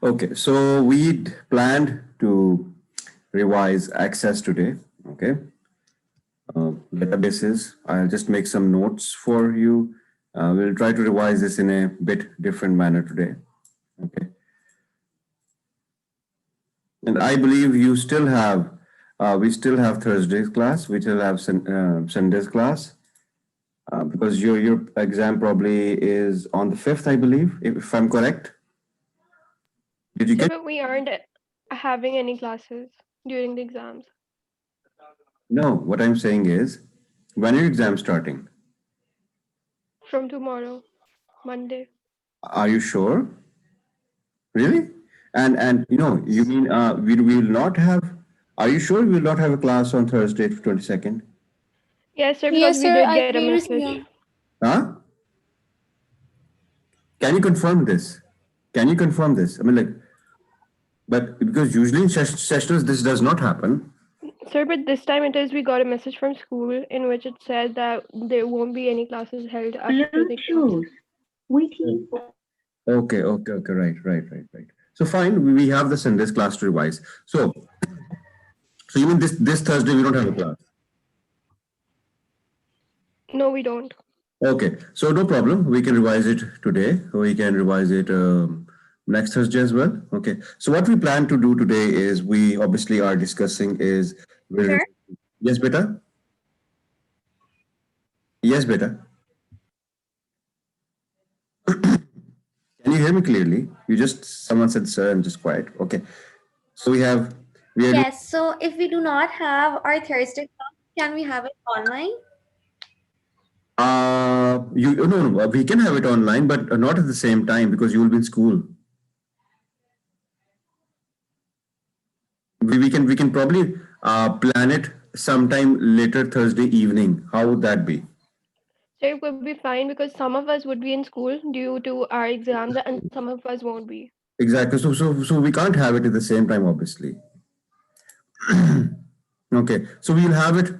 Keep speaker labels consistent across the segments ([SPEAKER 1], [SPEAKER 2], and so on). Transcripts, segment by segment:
[SPEAKER 1] Okay, so we planned to revise access today. Okay, databases. I'll just make some notes for you. We'll try to revise this in a bit different manner today. Okay, and I believe you still have, we still have Thursday's class. We still have Sunday's class because your exam probably is on the 5th, I believe, if I'm correct. Did you
[SPEAKER 2] Sir,
[SPEAKER 1] get?
[SPEAKER 2] but we aren't having any classes during the exams
[SPEAKER 1] No, what I'm saying is, when are your exams starting?
[SPEAKER 2] from tomorrow, Monday.
[SPEAKER 1] Are you sure? Really? And you mean we will not have? Are you sure we will not have a class on Thursday, 22nd?
[SPEAKER 2] Yes, sir, because
[SPEAKER 3] Yes,
[SPEAKER 2] we
[SPEAKER 3] sir,
[SPEAKER 2] did
[SPEAKER 3] I
[SPEAKER 2] get a
[SPEAKER 3] previously.
[SPEAKER 2] message.
[SPEAKER 3] Yeah.
[SPEAKER 1] Huh? Can you confirm this? Can you confirm this? I mean, like, but because usually in sessionals this does not happen.
[SPEAKER 2] Sir, but this time it is we got a message from school in which it said that there won't be any classes held after the exams.
[SPEAKER 1] Okay, right. So fine, we have the Sunday's class to revise. So you mean this Thursday we don't have a class?
[SPEAKER 2] No, we don't.
[SPEAKER 1] Okay, so no problem. We can revise it today. We can revise it next Thursday as well. Okay. So what we plan to do today is we obviously are discussing is
[SPEAKER 3] Sir?
[SPEAKER 1] yes, beta. Yes, beta. Can you hear me clearly? You just someone said sir and just quiet. Okay. So we are doing
[SPEAKER 3] Yes, so if we do not have our Thursday class, can we have it online?
[SPEAKER 1] you no, we can have it online, but not at the same time because you will be in school. We can probably plan it sometime later Thursday evening. How would that be?
[SPEAKER 2] So it would be fine because some of us would be in school due to our exams and some of us won't be.
[SPEAKER 1] Exactly. So we can't have it at the same time, obviously. Okay. So we'll have it.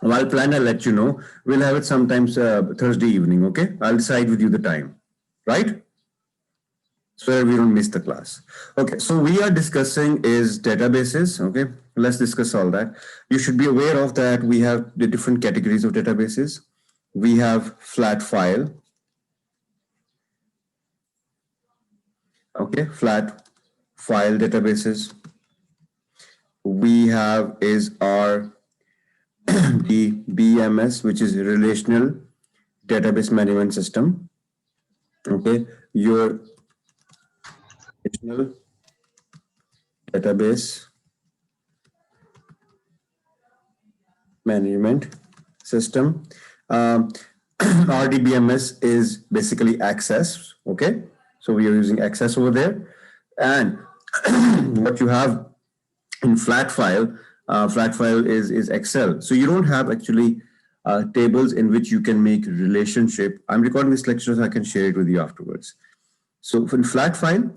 [SPEAKER 1] While planned, I'll let you know. We'll have it sometimes Thursday evening. Okay. I'll decide with you the time. Right. So that we don't miss the class. Okay. So we are discussing is databases. Okay. Let's discuss all that. You should be aware of that. We have the different categories of databases. We have flat file. Okay. Flat file databases. We have is our the BMS, which is Relational Database Management System. Okay, your relational database management system. RDBMS is basically access. Okay, so we are using access over there, and what you have in flat file is Excel. So you don't have actually tables in which you can make relationship. I'm recording this lecture so I can share it with you afterwards. So in flat file,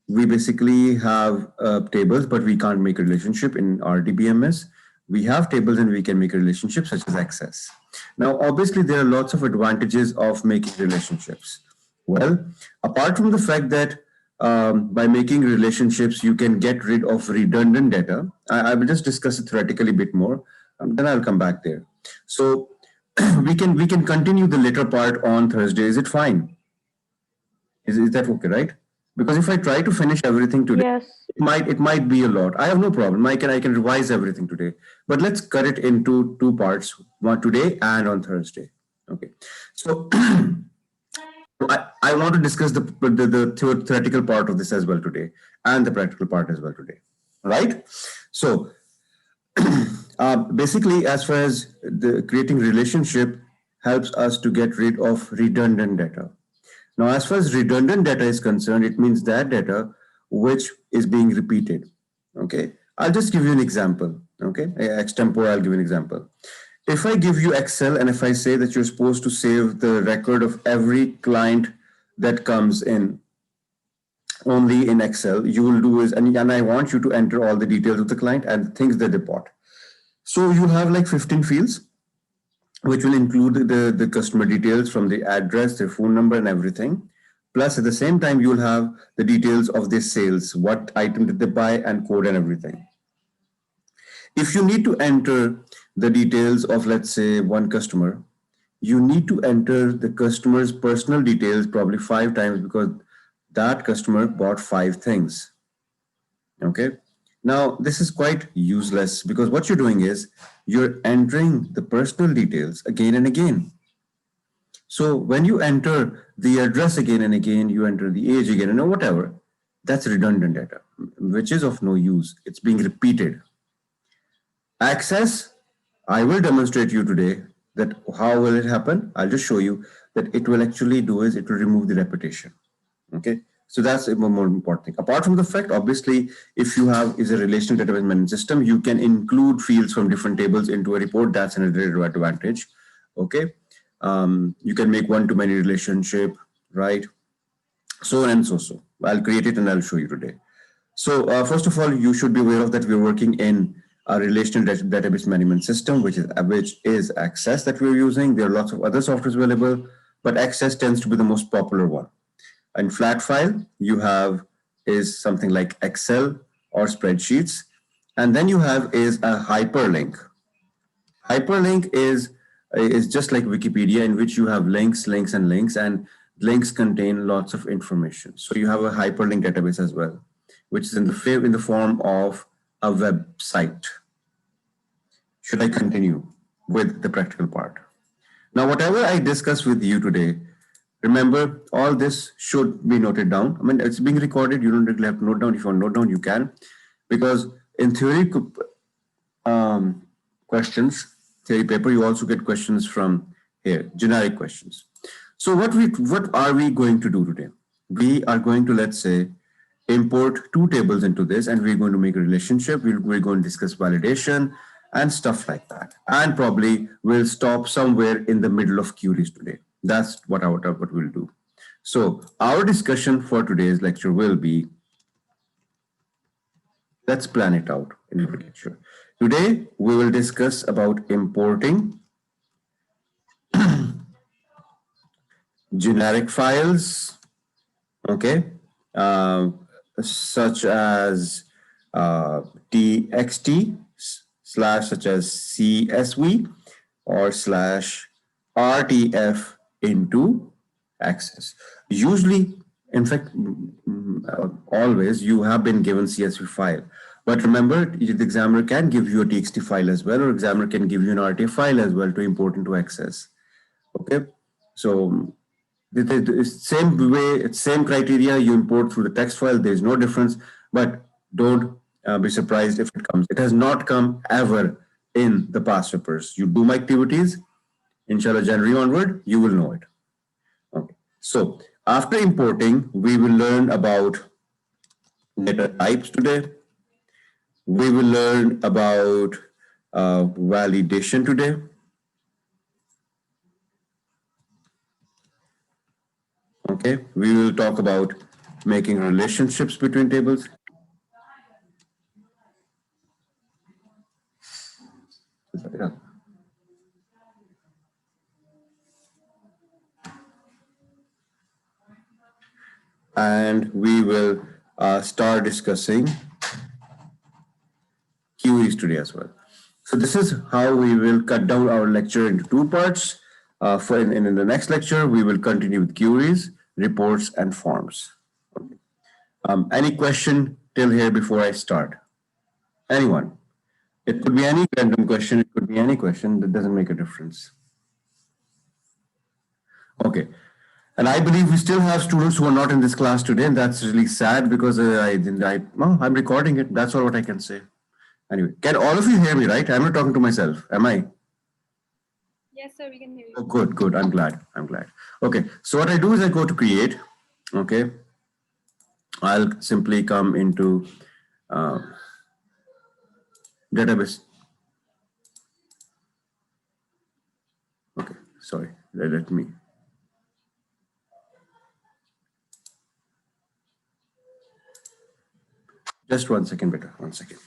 [SPEAKER 1] we basically have tables, but we can't make a relationship in RDBMS. We have tables and we can make a relationship such as access. Now, obviously, there are lots of advantages of making relationships. Well, apart from the fact that by making relationships, you can get rid of redundant data. I will just discuss it theoretically a bit more. Then I'll come back there. So we can continue the later part on Thursday. Is it fine? Is that okay, right? Because if I try to finish everything today,
[SPEAKER 2] Yes.
[SPEAKER 1] it might be a lot. I have no problem. I can revise everything today. But let's cut it into two parts, one today and on Thursday. Okay. So I want to discuss the theoretical part of this as well today and the practical part as well today. Right? So basically, as far as the creating relationship helps us to get rid of redundant data. Now, as far as redundant data is concerned, it means that data which is being repeated. Okay. I'll just give you an example. Okay. Extempore, I'll give you an example. If I give you Excel and if I say that you're supposed to save the record of every client that comes in only in Excel, you will do is, and I want you to enter all the details of the client and the things that they bought. So you have like 15 fields, which will include the customer details from the address, their phone number, and everything. Plus, at the same time, you'll have the details of their sales, what item did they buy, and code and everything. If you need to enter the details of, let's say, one customer, you need to enter the customer's personal details probably 5 times because that customer bought 5 things. Okay. Now, this is quite useless because what you're doing is you're entering the personal details again and again. So when you enter the address again and again, you enter the age again and whatever, that's redundant data, which is of no use. It's being repeated. Access, I will demonstrate you today that how will it happen. I'll just show you that it will actually do is it will remove the repetition. Okay, so that's a more important thing. Apart from the fact, obviously, if you have is a relational database management system, you can include fields from different tables into a report. That's another advantage. Okay, you can make one-to-many relationship, right? So on and so. I'll create it and I'll show you today. So first of all, you should be aware of that we're working in a relational database management system, which is Access that we're using. There are lots of other softwares available, but Access tends to be the most popular one. And flat file you have is something like Excel or spreadsheets. And then you have is a hyperlink. Hyperlink is just like Wikipedia, in which you have links, and links contain lots of information. So you have a hyperlink database as well, which is in the form of a website. Should I continue with the practical part? Now, whatever I discuss with you today, remember, all this should be noted down. I mean, it's being recorded. You don't really have to note down. If you want to note down, you can. Because in theory theory paper, you also get questions from here, generic questions. So what are we going to do today? We are going to, let's say, import 2 tables into this, and we're going to make a relationship. We're going to discuss validation and stuff like that. And probably we'll stop somewhere in the middle of queries today. That's what we'll do. So our discussion for today's lecture will be, let's plan it out in the lecture. Today, we will discuss about importing generic files, okay, such as txt such as csv or /rtf into Access. Usually, in fact, always you have been given CSV file. But remember, the examiner can give you a txt file as well, or examiner can give you an RTF file as well to import into Access. Okay, so the same way, it's same criteria. You import through the text file. There is no difference. But don't be surprised if it comes. It has not come ever in the past papers. You do my activities, inshallah, January onward, you will know it. Okay. So after importing, we will learn about data types today. We will learn about validation today. Okay, we will talk about making relationships between tables. Yeah. And we will start discussing queries today as well. So this is how we will cut down our lecture into 2 parts. In the next lecture, we will continue with queries, reports, and forms. Any question till here before I start? Anyone? It could be any random question. It could be any question. That doesn't make a difference. Okay. And I believe we still have students who are not in this class today, and that's really sad because I'm recording it. That's all what I can say. Anyway, can all of you hear me, right? I'm not talking to myself, am I?
[SPEAKER 4] Yes, sir, we can hear you.
[SPEAKER 1] Oh, good. I'm glad. Okay, so what I do is I go to create. Okay, I'll simply come into database. Okay, sorry, let me. Just 1 second, better. 1 second.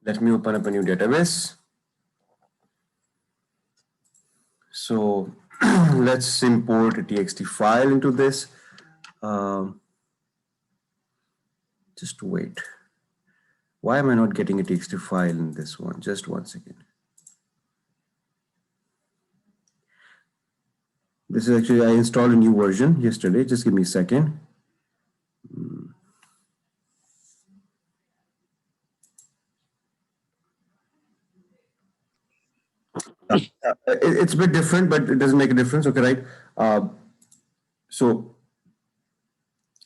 [SPEAKER 1] Let me open up a new database. So let's import a txt file into this. Just wait. Why am I not getting a txt file in this one? Just 1 second. This is actually, I installed a new version yesterday. Just give me a second. It's a bit different, but it doesn't make a difference. Okay, right? So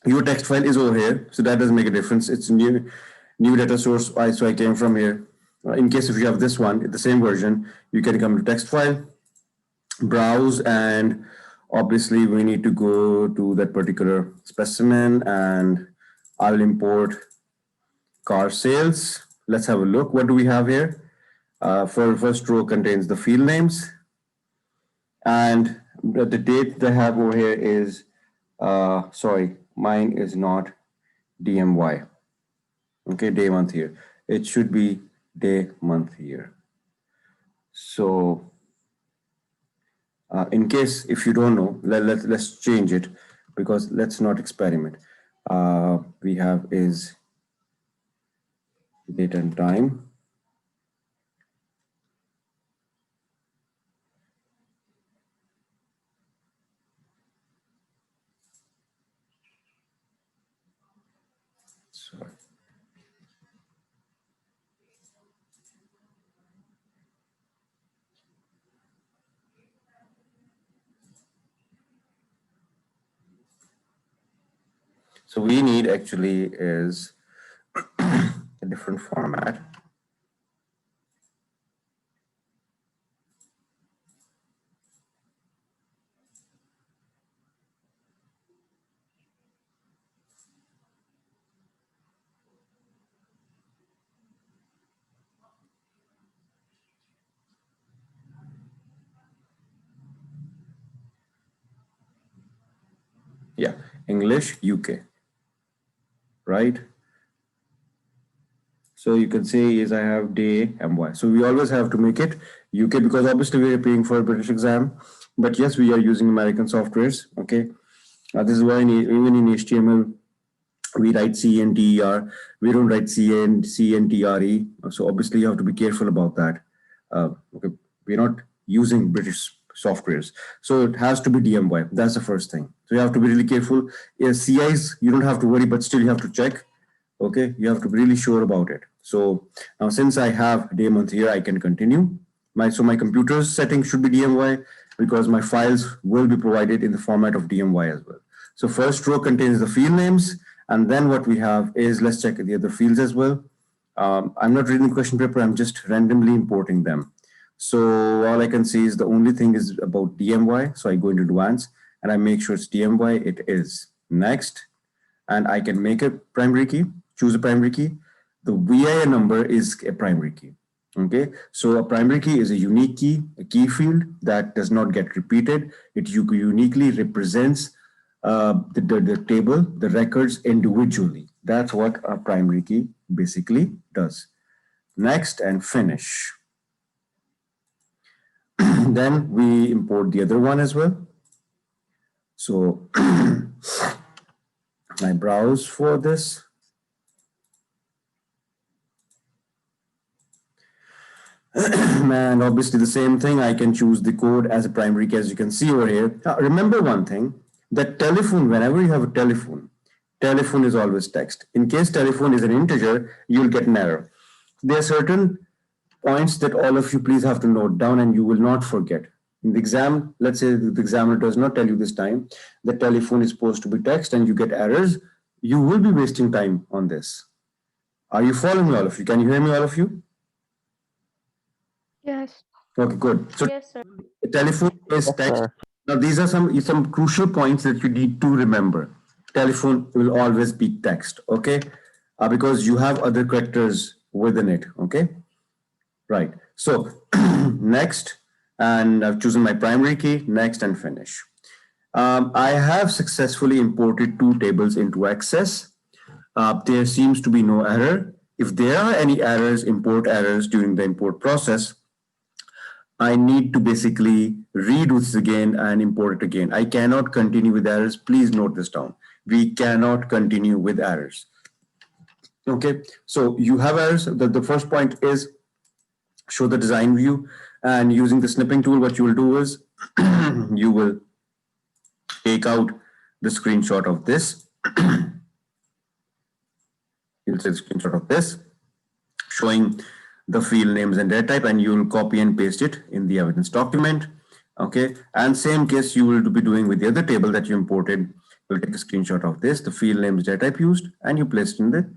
[SPEAKER 1] your text file is over here, so that doesn't make a difference. It's new data source. So I came from here. In case if you have this one, the same version, you can come to text file, browse, and obviously we need to go to that particular specimen, and I'll import car sales. Let's have a look. What do we have here? For first row contains the field names, and the date they have over here is, sorry, mine is not DMY. Okay, day month here. It should be day month here. So in case if you don't know, let's change it, because let's not experiment. We have is date and time. Sorry. So we need actually is a different format. Yeah, English UK, right? So you can say is I have day MY. So we always have to make it UK, because obviously we are paying for a British exam, but yes, we are using American softwares. Okay, this is why even in HTML we write CNTER. We don't write CNTRE. So obviously you have to be careful about that. Okay, we're not using British softwares, so it has to be DMY. That's the first thing. So you have to be really careful. CIs you don't have to worry, but still you have to check. Okay, you have to be really sure about it. So now since I have day month here, I can continue. My computer's settings should be DMY, because my files will be provided in the format of DMY as well. So first row contains the field names, and then what we have is, let's check the other fields as well. I'm not reading the question paper, I'm just randomly importing them. So all I can see is the only thing is about DMY. So I go into advanced and I make sure it's DMY. It is. Next, and I can make a primary key, choose a primary key. The VIN number is a primary key. Okay, so a primary key is a unique key, a key field that does not get repeated. It uniquely represents the table, the records individually. That's what a primary key basically does. Next, and finish. Then we import the other one as well. So I browse for this. And obviously the same thing, I can choose the code as a primary key, as you can see over here. Now, remember one thing, that telephone, whenever you have a telephone is always text. In case telephone is an integer, you'll get an error. There are certain points that all of you please have to note down, and you will not forget. In the exam, let's say the examiner does not tell you this time that telephone is supposed to be text and you get errors, you will be wasting time on this. Are you following me, all of you? Can you hear me, all of you?
[SPEAKER 2] Yes.
[SPEAKER 1] Okay, good. So
[SPEAKER 3] Yes, sir.
[SPEAKER 1] the telephone is text. Now these are some crucial points that you need to remember. Telephone will always be text, okay? Because you have other characters within it, okay? Right. So next, and I've chosen my primary key, next, and finish. I have successfully imported two tables into Igcse. There seems to be no error. if there are any errors, import errors during the import process, I need to basically redo this again and import it again. I cannot continue with errors. Please note this down. We cannot continue with errors. Okay, so you have errors. The first point is show the design view, and using the snipping tool, what you will do is you will take out the screenshot of this. You'll take a screenshot of this showing the field names and data type, and you will copy and paste it in the evidence document. Okay, and same case you will be doing with the other table that you imported. You'll take a screenshot of this, the field names, data type used, and you place it in the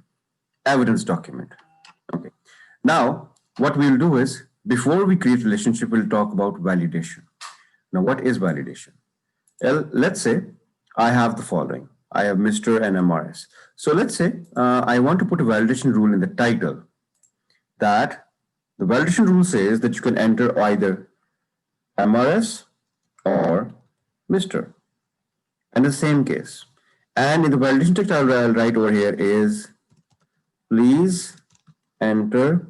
[SPEAKER 1] evidence document. Okay, now what we'll do is, before we create relationship, we'll talk about validation. Now, what is validation? Well, let's say I have the following. I have Mr. and MRS. So let's say I want to put a validation rule in the title, that the validation rule says that you can enter either MRS or Mr. And the same case. And in the validation text, I'll write over here is, please enter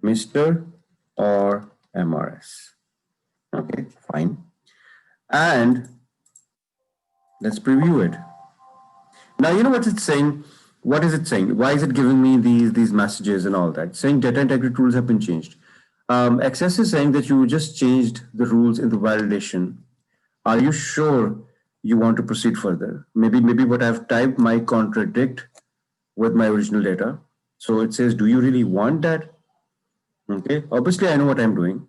[SPEAKER 1] Mr. or MRS. Okay, fine. And let's preview it. Now, you know what it's saying? What is it saying? Why is it giving me these messages and all that? It's saying data integrity rules have been changed. Igcse is saying that you just changed the rules in the validation. Are you sure you want to proceed further? Maybe what I've typed might contradict with my original data. So it says, do you really want that? Okay, obviously I know what I'm doing,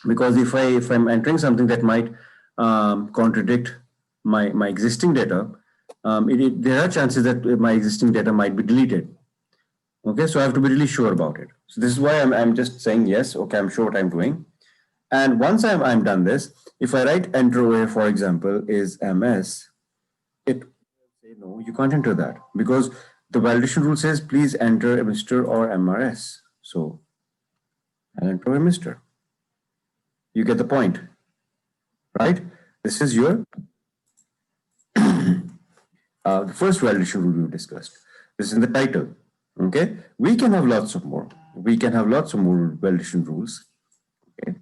[SPEAKER 1] because if I'm entering something that might contradict my existing data, there are chances that my existing data might be deleted. Okay, so I have to be really sure about it. So this is why I'm just saying yes. Okay, I'm sure what I'm doing. And once I'm done this, if I write enter over here, for example, is MS, it will say no, you can't enter that, because the validation rule says please enter a Mr. or MRS. So I'll enter a Mr. You get the point, right? This is your the first validation rule we discussed. This is in the title. Okay, we can have lots of more. We can have lots of more validation rules. Okay,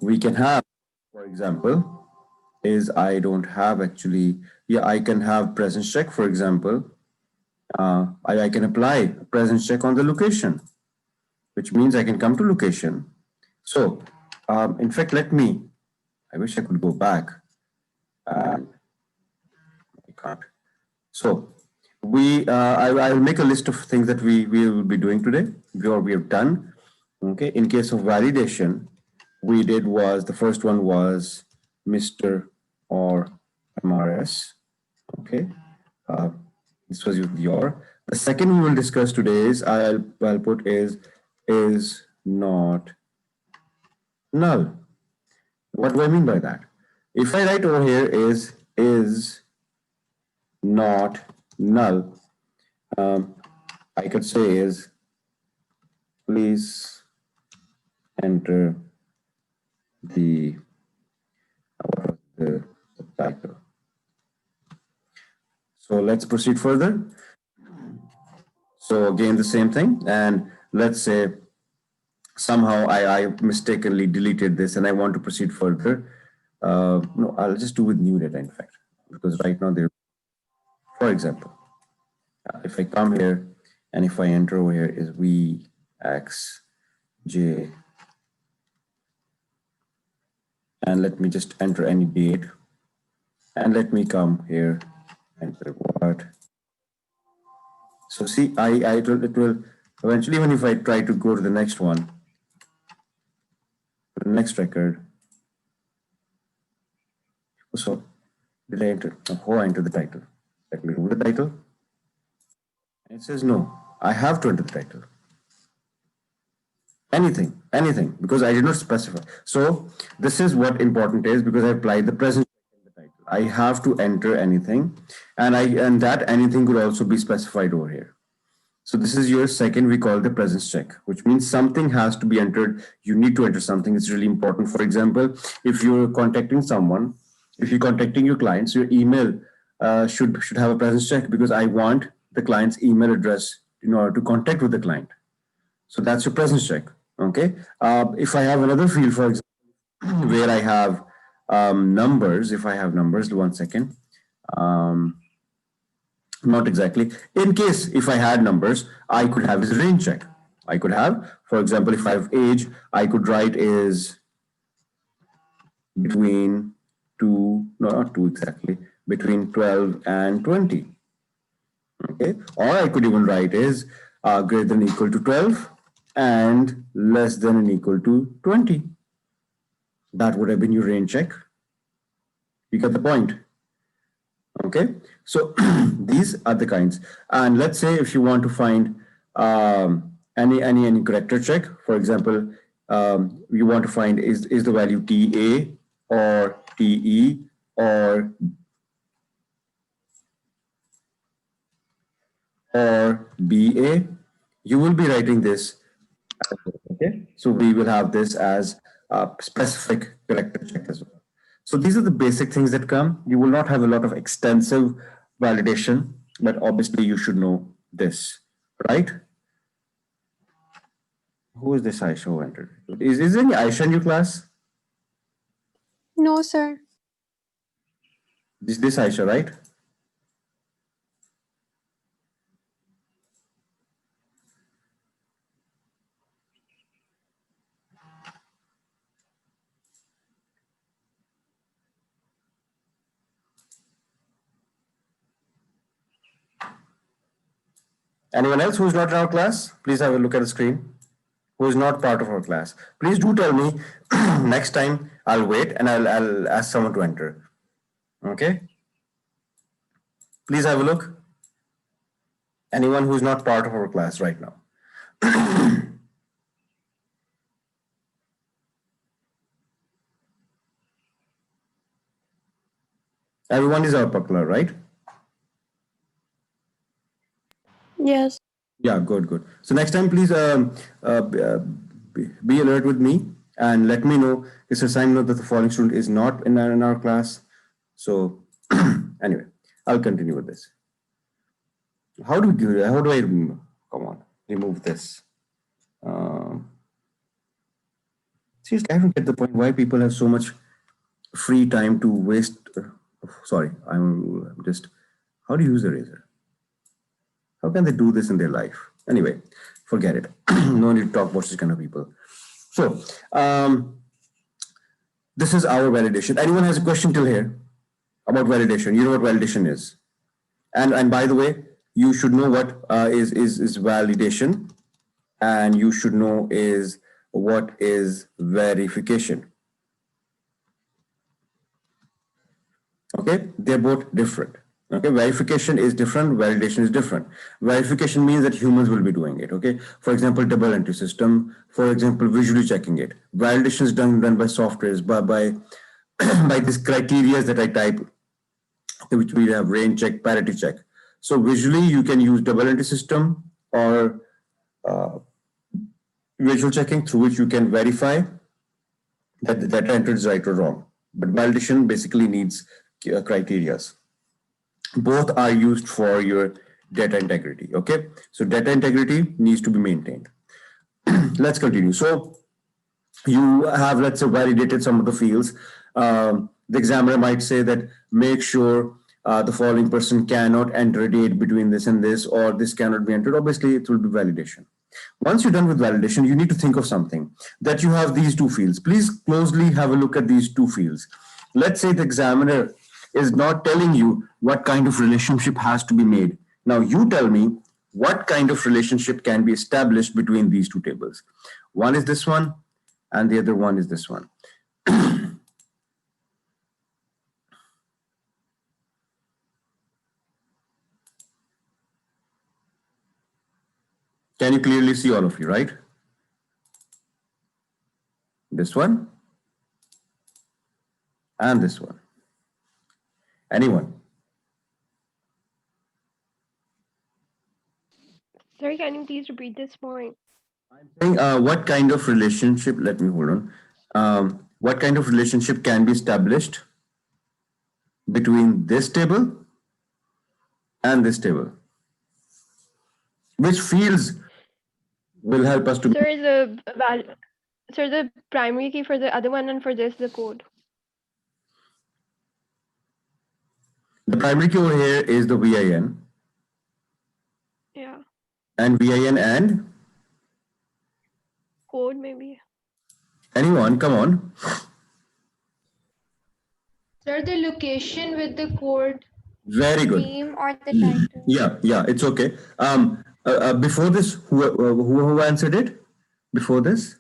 [SPEAKER 1] we can have, for example, is I don't have actually. Yeah, I can have presence check. For example, I can apply a presence check on the location, which means I can come to location. So, in fact, I wish I could go back. I can't. So, I will make a list of things that we will be doing today, or we have done. Okay. In case of validation, the first one was Mr. or MRS. Okay. This was your. The second we will discuss today is I'll put is not null. What do I mean by that? If I write over here is not null, I could say is please enter the title. So let's proceed further. So again, the same thing. And let's say somehow I mistakenly deleted this and I want to proceed further. No, I'll just do with new data, in fact, because right now for example, if I come here and if I enter over here is Igcse, and let me just enter any date, and let me come here and what. So see, it will eventually, even if I try to go to the next one, the next record. So did I enter? Oh, I enter the title. Let me remove the title. And it says no, I have to enter the title. Anything, because I did not specify. So this is what important is, because I applied the present in the title. I have to enter anything, and that anything could also be specified over here. So this is your second, we call the presence check, which means something has to be entered. You need to enter something. It's really important. For example, if you're contacting someone, if you're contacting your clients, your email should have a presence check, because I want the client's email address in order to contact with the client. So that's your presence check. Okay. If I have another field, for example, where I have numbers, if I have numbers, 1 second. Not exactly. In case if I had numbers, I could have is range check. I could have, for example, if I have age, I could write is between two, no, not two exactly, between 12 and 20. Okay. Or I could even write is greater than or equal to 12 and less than or equal to 20. That would have been your range check. You get the point. Okay, so these are the kinds. And let's say if you want to find any character check, for example, you want to find is the value TA or TE or BA, you will be writing this. Okay, so we will have this as a specific character check as well. So these are the basic things that come. You will not have a lot of extensive validation, but obviously you should know this, right? Who is this Aisha who entered? Is there any Aisha in your class?
[SPEAKER 5] No, sir.
[SPEAKER 1] This Aisha, right? Anyone else who is not in our class? Please have a look at the screen. Who is not part of our class? Please do tell me. Next time I'll wait and I'll ask someone to enter. Okay. Please have a look. Anyone who's not part of our class right now. Everyone is our popular, right?
[SPEAKER 5] Yes.
[SPEAKER 1] Yeah, good. So next time, please be alert with me and let me know. It's a sign note that the following student is not in our class. So anyway, I'll continue with this. How do we do that? How do I come on remove this? Seriously, I don't get the point why people have so much free time to waste. Sorry, I'm just. How do you use the razor? How can they do this in their life? Anyway, forget it. No need to talk about such kind of people. So, this is our validation. Anyone has a question till here about validation? You know what validation is. And by the way, you should know what is validation, and you should know is what is verification. Okay, they're both different. Okay, verification is different, validation is different. Verification means that humans will be doing it. Okay, for example, double entry system, for example, visually checking it. Validation is done by softwares, by by these criteria that I type, which we have range check, parity check. So visually you can use double entry system or visual checking, through which you can verify that the data entered is right or wrong. But validation basically needs criteria. Both are used for your data integrity. Okay, so data integrity needs to be maintained. Let's continue. So you have, let's say, validated some of the fields. The examiner might say that make sure the following person cannot enter a date between this and this, or this cannot be entered. Obviously, it will be validation. Once you're done with validation, you need to think of something that you have these two fields. Please closely have a look at these two fields. Let's say the examiner is not telling you what kind of relationship has to be made. Now you tell me what kind of relationship can be established between these two tables. One is this one and the other one is this one. Can you clearly see, all of you, right? This one and this one. Anyone?
[SPEAKER 2] Sorry, can you please repeat this point?
[SPEAKER 1] I'm saying what kind of relationship, let me hold on. What kind of relationship can be established between this table and this table? Which fields will help us to
[SPEAKER 2] Sir, the primary key for the other one and for this the code.
[SPEAKER 1] the primary key over here is the VIN
[SPEAKER 2] Yeah.
[SPEAKER 1] and VIN and
[SPEAKER 2] Code maybe.
[SPEAKER 1] anyone, come on.
[SPEAKER 4] Sir, the location with the code.
[SPEAKER 1] Very good.
[SPEAKER 3] Name or the title.
[SPEAKER 1] Yeah, it's okay. Before this, who answered it? Before this?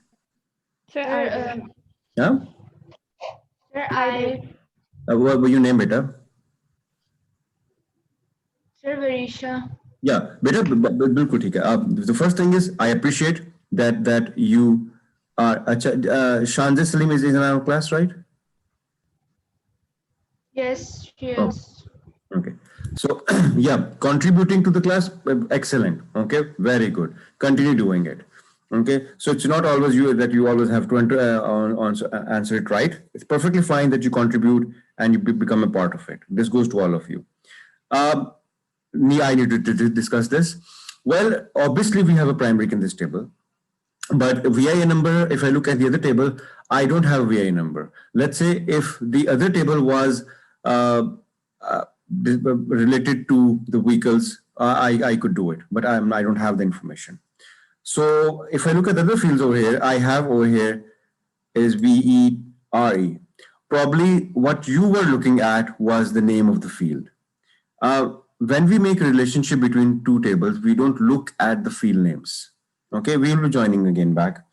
[SPEAKER 2] Sir,
[SPEAKER 4] Sir,
[SPEAKER 1] Yeah?
[SPEAKER 4] sir, I did.
[SPEAKER 1] What were your name, beta?
[SPEAKER 4] Sir, Varisha.
[SPEAKER 1] Yeah, beta, बिल्कुल ठीक है. The first thing is, I appreciate that you are. Shanzeh Salim is in our class, right?
[SPEAKER 4] Yes,
[SPEAKER 1] Oh,
[SPEAKER 4] yes.
[SPEAKER 1] okay. So, yeah, contributing to the class, excellent. Okay, very good. Continue doing it. Okay, so it's not always you that you always have to answer it right. It's perfectly fine that you contribute and you become a part of it. This goes to all of you. I need to discuss this. Well, obviously we have a primary key in this table, but VIN number, if I look at the other table, I don't have a VIN number. Let's say if the other table was related to the vehicles, I could do it, but I don't have the information. So if I look at the other fields over here, I have over here is VERE. Probably what you were looking at was the name of the field. When we make a relationship between two tables, we don't look at the field names. Okay, we will be joining again back.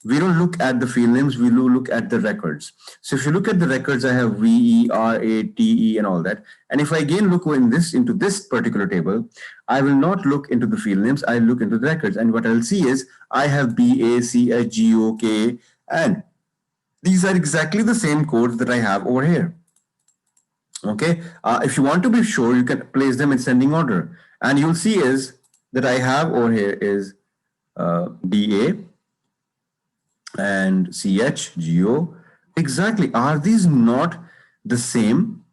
[SPEAKER 1] We don't look at the field names, we will look at the records. So if you look at the records, I have VERATE and all that. And if I again look into this particular table, I will not look into the field names, I look into the records. And what I'll see is I have BACHGOK, and these are exactly the same codes that I have over here. Okay, if you want to be sure, you can place them in ascending order, and you'll see is that I have over here is DA and CHGO. Exactly, are these not the same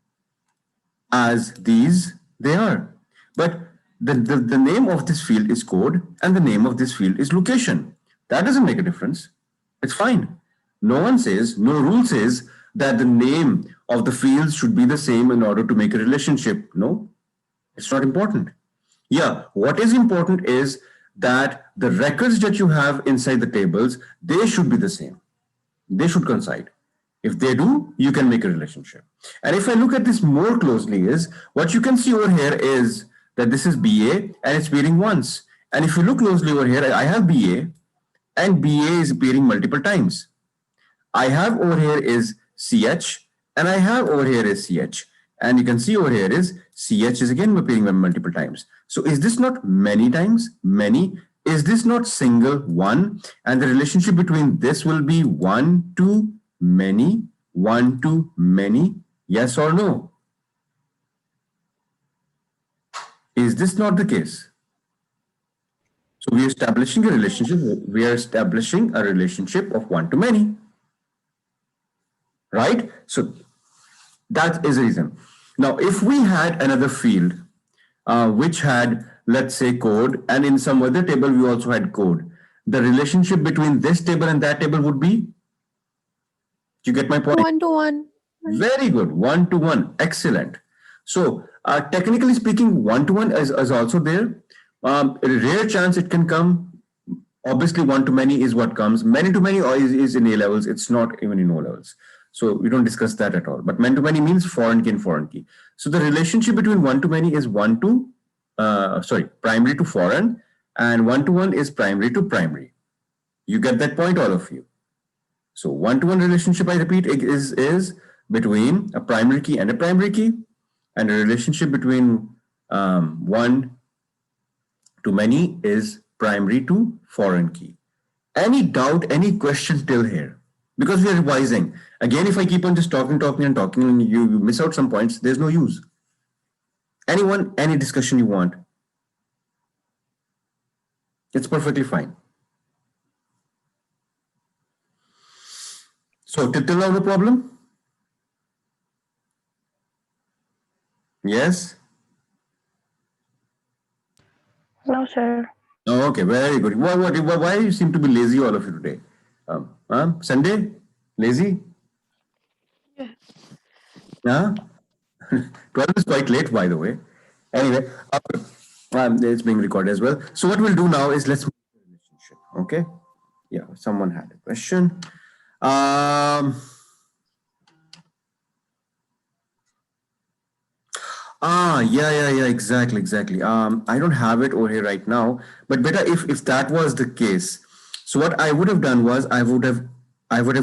[SPEAKER 1] as these? They are, but the name of this field is code and the name of this field is location. That doesn't make a difference. It's fine. No rule says that the name of the fields should be the same in order to make a relationship. No, it's not important. Yeah, what is important is that the records that you have inside the tables, they should be the same. They should coincide. If they do, you can make a relationship. And if I look at this more closely, is what you can see over here is that this is BA and it's appearing once. And if you look closely over here, I have BA and BA is appearing multiple times. I have over here is CH and I have over here is CH. And you can see over here is CH is again appearing multiple times. So is this not many times? Many. Is this not single? One. And the relationship between this will be one to many, one to many. Yes or no? Is this not the case? So we are establishing a relationship. We are establishing a relationship of one to many. Right? So that is the reason. Now, if we had another field which had, let's say, code, and in some other table we also had code, the relationship between this table and that table would be, you get my point?
[SPEAKER 5] 1 to 1.
[SPEAKER 1] Very good. 1 to 1. Excellent. So technically speaking, 1 to 1 is also there. A rare chance it can come. Obviously, 1 to many is what comes. Many to many is in A levels. It's not even in O levels. So we don't discuss that at all. But many to many means foreign key and foreign key. So the relationship between 1 to many is primary to foreign, and 1 to 1 is primary to primary. You get that point, all of you. So 1 to 1 relationship, I repeat, is between a primary key and a primary key, and a relationship between 1 to many is primary to foreign key. Any doubt, any question till here? Because we are revising. Again, if I keep on just talking and you miss out some points, there's no use. Anyone, any discussion you want? It's perfectly fine. So till now, no problem? Yes?
[SPEAKER 2] No, sir.
[SPEAKER 1] Oh, okay, very good. Why you seem to be lazy, all of you today? Sunday? Lazy?
[SPEAKER 2] Yes.
[SPEAKER 1] Huh? 12 is quite late, by the way. Anyway, it's being recorded as well. So what we'll do now is let's move to the relationship. Okay? Yeah, someone had a question. Yeah, exactly. I don't have it over here right now, but better if that was the case. So what I would have done was I would have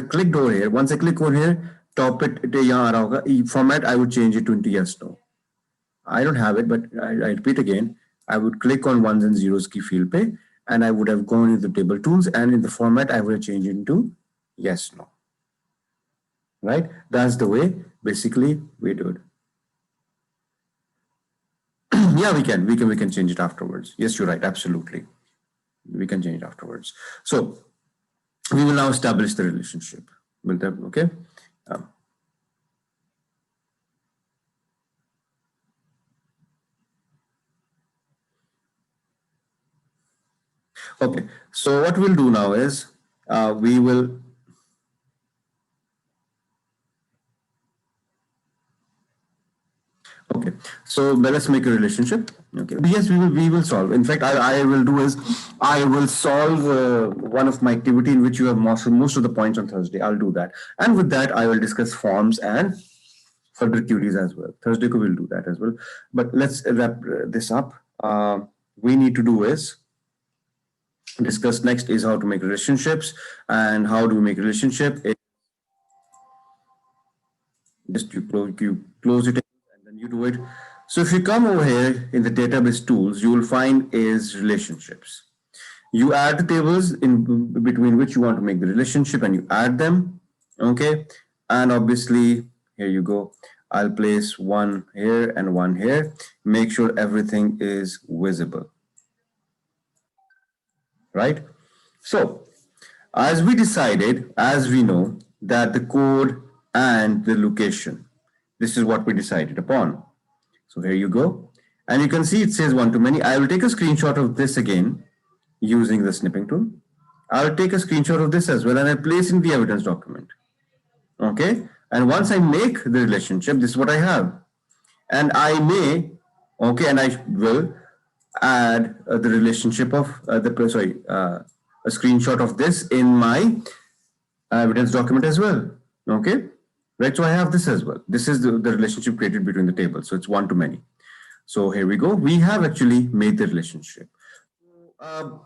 [SPEAKER 1] clicked over here. Once I click over here, top it यहाँ आ रहा होगा. Format I would change it to into yes no. I don't have it, but I repeat again. I would click on ones and zeros key field pay, and I would have gone into the table tools, and in the format I would have changed it into yes no. Right? That's the way basically we do it. Yeah, we can change it afterwards. Yes, you're right, absolutely, we can change it afterwards. So we will now establish the relationship. Will that okay? um, okay, so what we'll do now is we will okay, so let's make a relationship. Okay, yes, we will solve. In fact, I will do is I will solve one of my activity in which you have most of the points on Thursday. I'll do that, and with that I will discuss forms and further queries as well. Thursday we'll do that as well. But let's wrap this up. We need to do is discuss next is how to make relationships, and how do we make relationship. Just you close it and then you do it. So if you come over here in the database tools, you will find is relationships. You add the tables in between which you want to make the relationship, and you add them. Okay, and obviously here you go. I'll place one here and one here. Make sure everything is visible, right? So as we decided, as we know that the code and the location, this is what we decided upon. So here you go. And you can see it says one to many. I will take a screenshot of this again using the snipping tool. I'll take a screenshot of this as well, and I place in the evidence document. Okay. And once I make the relationship, this is what I have. And I may, okay, and I will add the relationship of a screenshot of this in my evidence document as well. Okay. Right. So I have this as well. This is the relationship created between the tables. So it's one to many. So here we go. We have actually made the relationship.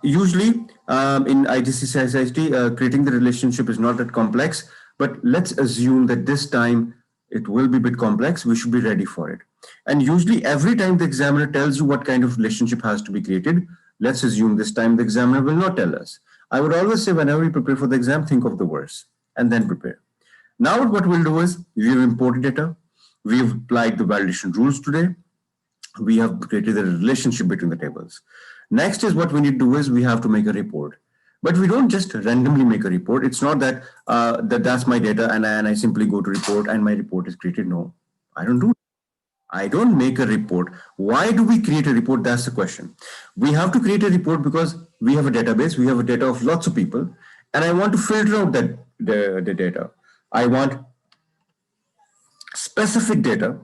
[SPEAKER 1] Usually in ITC creating the relationship is not that complex, but let's assume that this time it will be a bit complex. We should be ready for it. And usually every time the examiner tells you what kind of relationship has to be created, let's assume this time the examiner will not tell us. I would always say whenever you prepare for the exam, think of the worst and then prepare. Now what we'll do is we have imported data. We've applied the validation rules today. We have created a relationship between the tables. Next is what we need to do is we have to make a report. But we don't just randomly make a report. It's not that that's my data and I simply go to report and my report is created. No, I don't do. I don't make a report. Why do we create a report? That's the question. We have to create a report because we have a database. We have a data of lots of people, and I want to filter out the data. I want specific data.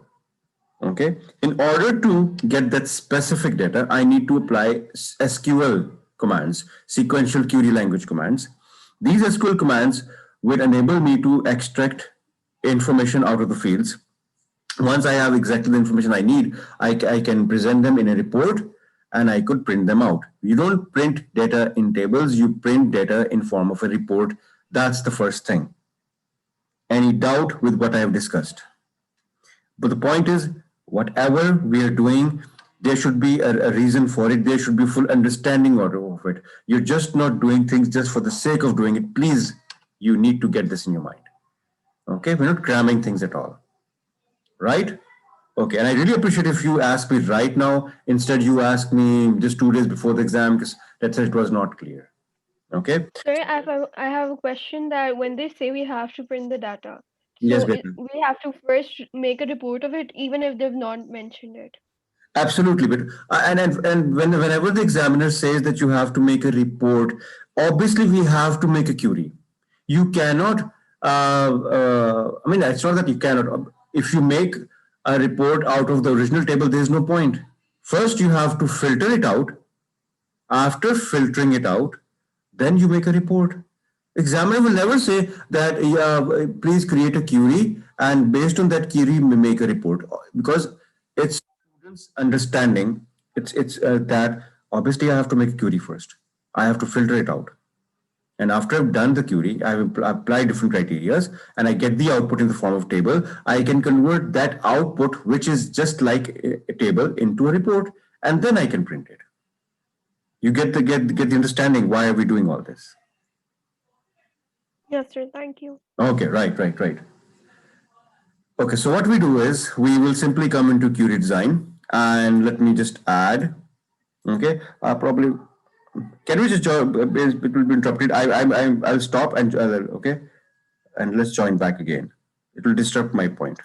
[SPEAKER 1] Okay. In order to get that specific data, I need to apply SQL commands, sequential query language commands. These SQL commands will enable me to extract information out of the fields. Once I have exactly the information I need, I can present them in a report and I could print them out. You don't print data in tables, you print data in form of a report. That's the first thing. Any doubt with what I have discussed? But the point is, whatever we are doing, there should be a reason for it. There should be full understanding of it. You're just not doing things just for the sake of doing it. Please, you need to get this in your mind. Okay, we're not cramming things at all. Right? Okay, and I really appreciate if you ask me right now. Instead, you ask me just 2 days before the exam because that's it was not clear. Okay.
[SPEAKER 2] Sorry, I have a question that when they say we have to print the data,
[SPEAKER 1] Yes,
[SPEAKER 2] so
[SPEAKER 1] Betan.
[SPEAKER 2] we have to first make a report of it, even if they've not mentioned it.
[SPEAKER 1] Absolutely, but whenever the examiner says that you have to make a report, obviously we have to make a query. You cannot. I mean, it's not that you cannot. If you make a report out of the original table, there is no point. First, you have to filter it out. After filtering it out, then you make a report. Examiner will never say that, please create a query and based on that query make a report, because it's students' understanding. It's that obviously I have to make a query first. I have to filter it out. And after I've done the query, I will apply different criterias and I get the output in the form of table. I can convert that output, which is just like a table, into a report, and then I can print it. You get the understanding why are we doing all this?
[SPEAKER 2] Yes, sir. Thank you.
[SPEAKER 1] Okay, right. Okay, so what we do is we will simply come into query design and let me just add. Okay, probably can we just join? It will be interrupted. I'll stop and okay, and let's join back again. It will disrupt my point.